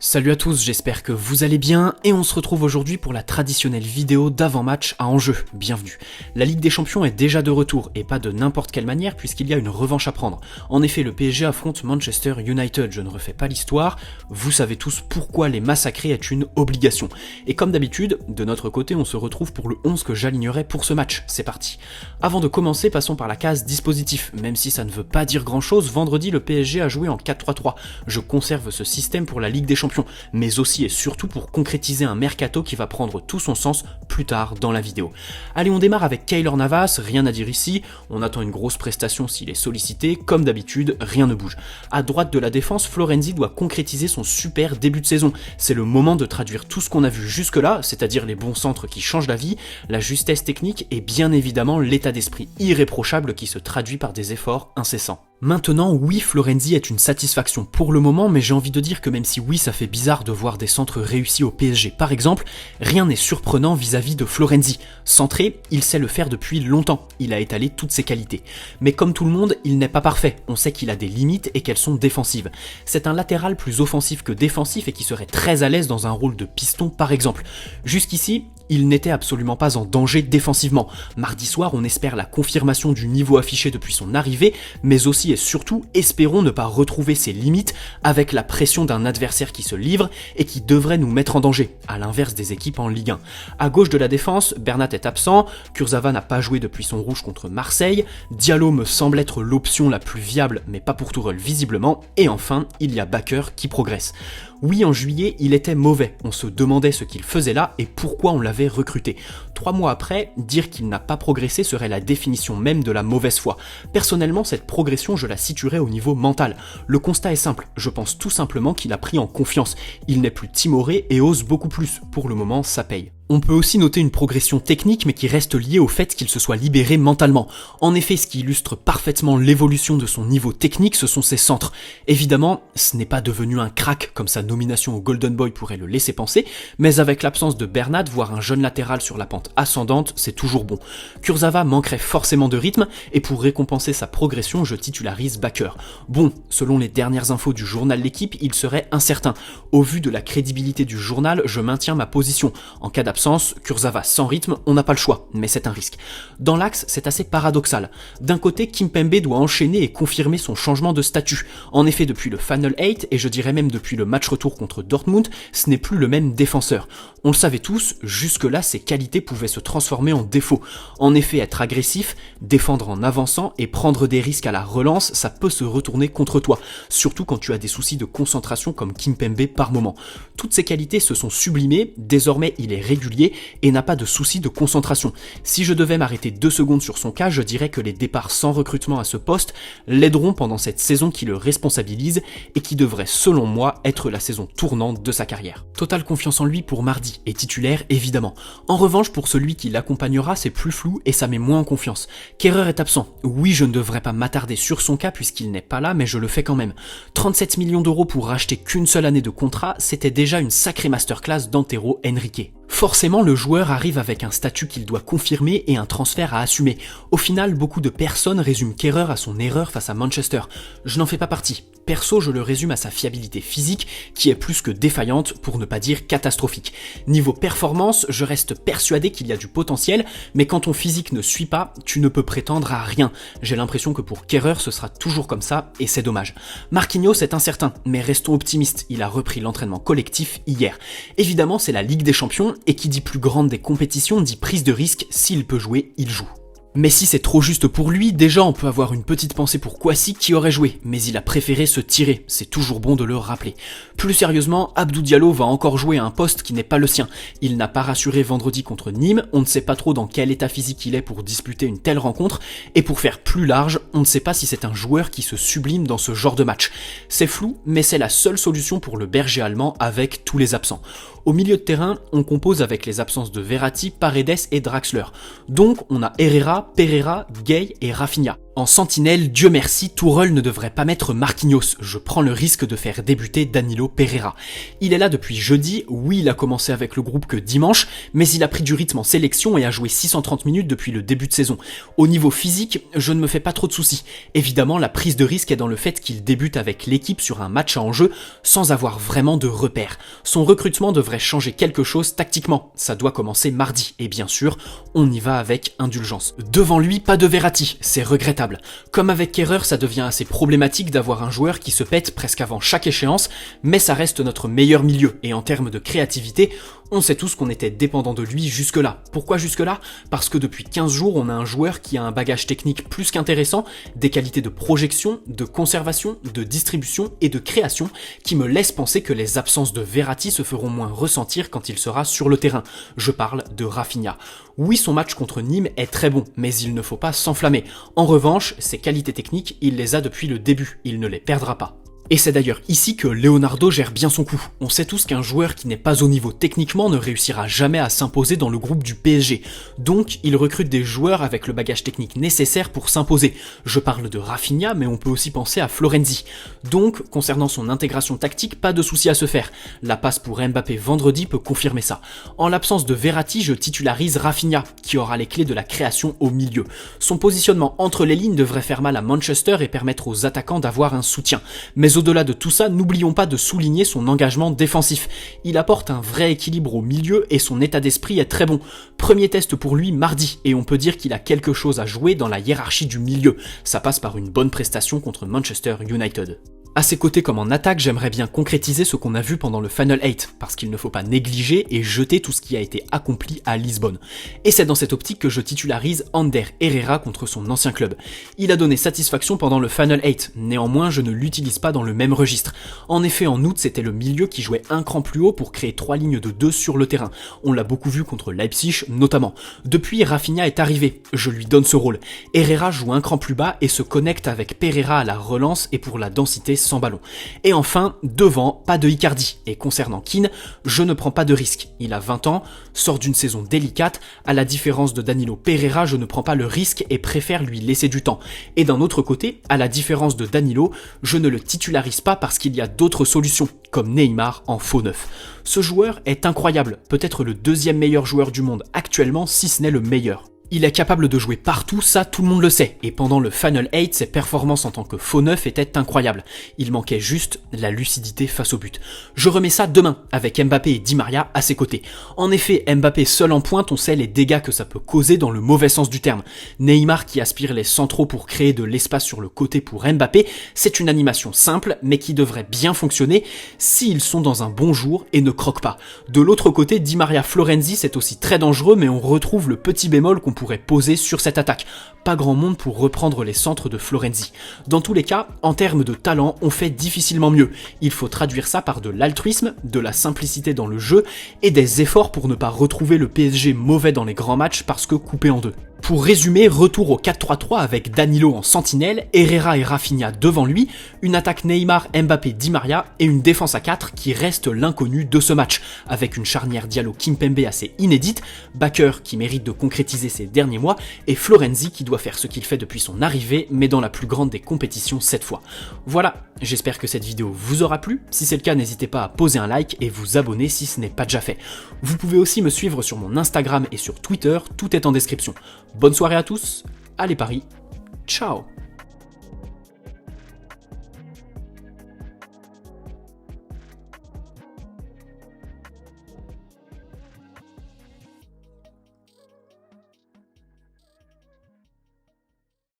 Salut à tous, j'espère que vous allez bien et on se retrouve aujourd'hui pour la traditionnelle vidéo d'avant-match à enjeu. Bienvenue. La Ligue des Champions est déjà de retour et pas de n'importe quelle manière puisqu'il y a une revanche à prendre. En effet, le PSG affronte Manchester United, je ne refais pas l'histoire, vous savez tous pourquoi les massacrer est une obligation. Et comme d'habitude, de notre côté on se retrouve pour le 11 que j'alignerai pour ce match, c'est parti. Avant de commencer, passons par la case dispositif, même si ça ne veut pas dire grand chose, vendredi le PSG a joué en 4-3-3. Je conserve ce système pour la Ligue des Champions, mais aussi et surtout pour concrétiser un mercato qui va prendre tout son sens plus tard dans la vidéo. Allez, on démarre avec Keylor Navas, rien à dire ici, on attend une grosse prestation s'il est sollicité, comme d'habitude, rien ne bouge. À droite de la défense, Florenzi doit concrétiser son super début de saison. C'est le moment de traduire tout ce qu'on a vu jusque-là, c'est-à-dire les bons centres qui changent la vie, la justesse technique et bien évidemment l'état d'esprit irréprochable qui se traduit par des efforts incessants. Maintenant, oui, Florenzi est une satisfaction pour le moment, mais j'ai envie de dire que même si oui, ça fait bizarre de voir des centres réussis au PSG par exemple, rien n'est surprenant vis-à-vis de Florenzi. Centré, il sait le faire depuis longtemps, il a étalé toutes ses qualités. Mais comme tout le monde, il n'est pas parfait, on sait qu'il a des limites et qu'elles sont défensives. C'est un latéral plus offensif que défensif et qui serait très à l'aise dans un rôle de piston par exemple. Jusqu'ici, il n'était absolument pas en danger défensivement. Mardi soir, on espère la confirmation du niveau affiché depuis son arrivée, mais aussi et surtout, espérons ne pas retrouver ses limites avec la pression d'un adversaire qui se livre et qui devrait nous mettre en danger, à l'inverse des équipes en Ligue 1. À gauche de la défense, Bernat est absent, Kurzawa n'a pas joué depuis son rouge contre Marseille, Diallo me semble être l'option la plus viable, mais pas pour Tourelle visiblement, et enfin, il y a Bakker qui progresse. Oui, en juillet, il était mauvais, on se demandait ce qu'il faisait là et pourquoi on l'avait recruté. 3 mois après, dire qu'il n'a pas progressé serait la définition même de la mauvaise foi. Personnellement, cette progression, je la situerais au niveau mental. Le constat est simple, je pense tout simplement qu'il a pris en confiance. Il n'est plus timoré et ose beaucoup plus. Pour le moment, ça paye. On peut aussi noter une progression technique mais qui reste liée au fait qu'il se soit libéré mentalement. En effet, ce qui illustre parfaitement l'évolution de son niveau technique, ce sont ses centres. Évidemment, ce n'est pas devenu un crack comme sa nomination au Golden Boy pourrait le laisser penser, mais avec l'absence de Bernat, voir un jeune latéral sur la pente ascendante, c'est toujours bon. Kurzawa manquerait forcément de rythme et pour récompenser sa progression, je titularise Bakker. Bon, selon les dernières infos du journal L'Équipe, il serait incertain. Au vu de la crédibilité du journal, je maintiens ma position. En cas d'absence, Kurzawa sans rythme, on n'a pas le choix, mais c'est un risque. Dans l'axe, c'est assez paradoxal. D'un côté, Kimpembe doit enchaîner et confirmer son changement de statut. En effet, depuis le Final 8, et je dirais même depuis le match retour contre Dortmund, ce n'est plus le même défenseur. On le savait tous, jusque-là, ses qualités pouvaient se transformer en défaut. En effet, être agressif, défendre en avançant et prendre des risques à la relance, ça peut se retourner contre toi, surtout quand tu as des soucis de concentration comme Kimpembe par moment. Toutes ces qualités se sont sublimées, désormais il est régulier et n'a pas de soucis de concentration. Si je devais m'arrêter 2 secondes sur son cas, je dirais que les départs sans recrutement à ce poste l'aideront pendant cette saison qui le responsabilise et qui devrait, selon moi, être la saison tournante de sa carrière. Totale confiance en lui pour mardi et titulaire évidemment. En revanche, pour celui qui l'accompagnera, c'est plus flou et ça met moins en confiance. Kehrer est absent. Oui, je ne devrais pas m'attarder sur son cas puisqu'il n'est pas là, mais je le fais quand même. 37 millions d'euros pour racheter qu'une seule année de contrat, c'était déjà une sacrée masterclass d'Antero Henrique. Forcément, le joueur arrive avec un statut qu'il doit confirmer et un transfert à assumer. Au final, beaucoup de personnes résument Kehrer à son erreur face à Manchester. Je n'en fais pas partie. Perso, je le résume à sa fiabilité physique, qui est plus que défaillante, pour ne pas dire catastrophique. Niveau performance, je reste persuadé qu'il y a du potentiel, mais quand ton physique ne suit pas, tu ne peux prétendre à rien. J'ai l'impression que pour Kehrer, ce sera toujours comme ça, et c'est dommage. Marquinhos est incertain, mais restons optimistes, il a repris l'entraînement collectif hier. Évidemment, c'est la Ligue des Champions, et qui dit plus grande des compétitions dit prise de risque, s'il peut jouer, il joue. Mais si c'est trop juste pour lui, déjà on peut avoir une petite pensée pour Kouassi qui aurait joué, mais il a préféré se tirer, c'est toujours bon de le rappeler. Plus sérieusement, Abdou Diallo va encore jouer à un poste qui n'est pas le sien. Il n'a pas rassuré vendredi contre Nîmes, on ne sait pas trop dans quel état physique il est pour disputer une telle rencontre, et pour faire plus large, on ne sait pas si c'est un joueur qui se sublime dans ce genre de match. C'est flou, mais c'est la seule solution pour le berger allemand avec tous les absents. Au milieu de terrain, on compose avec les absences de Verratti, Paredes et Draxler. Donc on a Herrera, Pereira, Gueye et Rafinha. En sentinelle, Dieu merci, Tourelle ne devrait pas mettre Marquinhos. Je prends le risque de faire débuter Danilo Pereira. Il est là depuis jeudi, oui il a commencé avec le groupe que dimanche, mais il a pris du rythme en sélection et a joué 630 minutes depuis le début de saison. Au niveau physique, je ne me fais pas trop de soucis. Évidemment, la prise de risque est dans le fait qu'il débute avec l'équipe sur un match à enjeu sans avoir vraiment de repères. Son recrutement devrait changer quelque chose tactiquement. Ça doit commencer mardi et bien sûr, on y va avec indulgence. Devant lui, pas de Verratti, c'est regrettable. Comme avec Kehrer, ça devient assez problématique d'avoir un joueur qui se pète presque avant chaque échéance, mais ça reste notre meilleur milieu, et en termes de créativité, on sait tous qu'on était dépendant de lui jusque-là. Pourquoi jusque-là ? Parce que depuis 15 jours, on a un joueur qui a un bagage technique plus qu'intéressant, des qualités de projection, de conservation, de distribution et de création qui me laissent penser que les absences de Verratti se feront moins ressentir quand il sera sur le terrain. Je parle de Rafinha. Oui, son match contre Nîmes est très bon, mais il ne faut pas s'enflammer. En revanche, ses qualités techniques, il les a depuis le début, il ne les perdra pas. Et c'est d'ailleurs ici que Leonardo gère bien son coup. On sait tous qu'un joueur qui n'est pas au niveau techniquement ne réussira jamais à s'imposer dans le groupe du PSG. Donc, il recrute des joueurs avec le bagage technique nécessaire pour s'imposer. Je parle de Rafinha, mais on peut aussi penser à Florenzi. Donc, concernant son intégration tactique, pas de souci à se faire. La passe pour Mbappé vendredi peut confirmer ça. En l'absence de Verratti, je titularise Rafinha, qui aura les clés de la création au milieu. Son positionnement entre les lignes devrait faire mal à Manchester et permettre aux attaquants d'avoir un soutien. Mais au-delà de tout ça, n'oublions pas de souligner son engagement défensif. Il apporte un vrai équilibre au milieu et son état d'esprit est très bon. Premier test pour lui mardi, et on peut dire qu'il a quelque chose à jouer dans la hiérarchie du milieu. Ça passe par une bonne prestation contre Manchester United. À ses côtés comme en attaque, j'aimerais bien concrétiser ce qu'on a vu pendant le Final 8, parce qu'il ne faut pas négliger et jeter tout ce qui a été accompli à Lisbonne. Et c'est dans cette optique que je titularise Ander Herrera contre son ancien club. Il a donné satisfaction pendant le Final 8, néanmoins je ne l'utilise pas dans le même registre. En effet, en août, c'était le milieu qui jouait un cran plus haut pour créer 3 lignes de 2 sur le terrain. On l'a beaucoup vu contre Leipzig notamment. Depuis, Rafinha est arrivé, je lui donne ce rôle. Herrera joue un cran plus bas et se connecte avec Pereira à la relance et pour la densité sans ballon. Et enfin, devant, pas de Icardi. Et concernant Keane, je ne prends pas de risque. Il a 20 ans, sort d'une saison délicate, à la différence de Danilo Pereira, je ne prends pas le risque et préfère lui laisser du temps. Et d'un autre côté, à la différence de Danilo, je ne le titularise pas parce qu'il y a d'autres solutions, comme Neymar en faux neuf. Ce joueur est incroyable, peut-être le deuxième meilleur joueur du monde actuellement, si ce n'est le meilleur. Il est capable de jouer partout, ça tout le monde le sait, et pendant le Final 8, ses performances en tant que faux neuf étaient incroyables. Il manquait juste la lucidité face au but. Je remets ça demain, avec Mbappé et Di Maria à ses côtés. En effet, Mbappé seul en pointe, on sait les dégâts que ça peut causer dans le mauvais sens du terme. Neymar qui aspire les centraux pour créer de l'espace sur le côté pour Mbappé, c'est une animation simple, mais qui devrait bien fonctionner s'ils sont dans un bon jour et ne croquent pas. De l'autre côté, Di Maria Florenzi, c'est aussi très dangereux, mais on retrouve le petit bémol qu'on pourrait poser sur cette attaque. Pas grand monde pour reprendre les centres de Florenzi. Dans tous les cas, en termes de talent, on fait difficilement mieux. Il faut traduire ça par de l'altruisme, de la simplicité dans le jeu et des efforts pour ne pas retrouver le PSG mauvais dans les grands matchs parce que coupé en deux. Pour résumer, retour au 4-3-3 avec Danilo en sentinelle, Herrera et Rafinha devant lui, une attaque Neymar, Mbappé, Di Maria et une défense à 4 qui reste l'inconnu de ce match, avec une charnière Diallo-Kimpembe assez inédite, Bakker qui mérite de concrétiser ses derniers mois et Florenzi qui doit faire ce qu'il fait depuis son arrivée mais dans la plus grande des compétitions cette fois. Voilà, j'espère que cette vidéo vous aura plu, si c'est le cas n'hésitez pas à poser un like et vous abonner si ce n'est pas déjà fait. Vous pouvez aussi me suivre sur mon Instagram et sur Twitter, tout est en description. Bonne soirée à tous, allez Paris, ciao.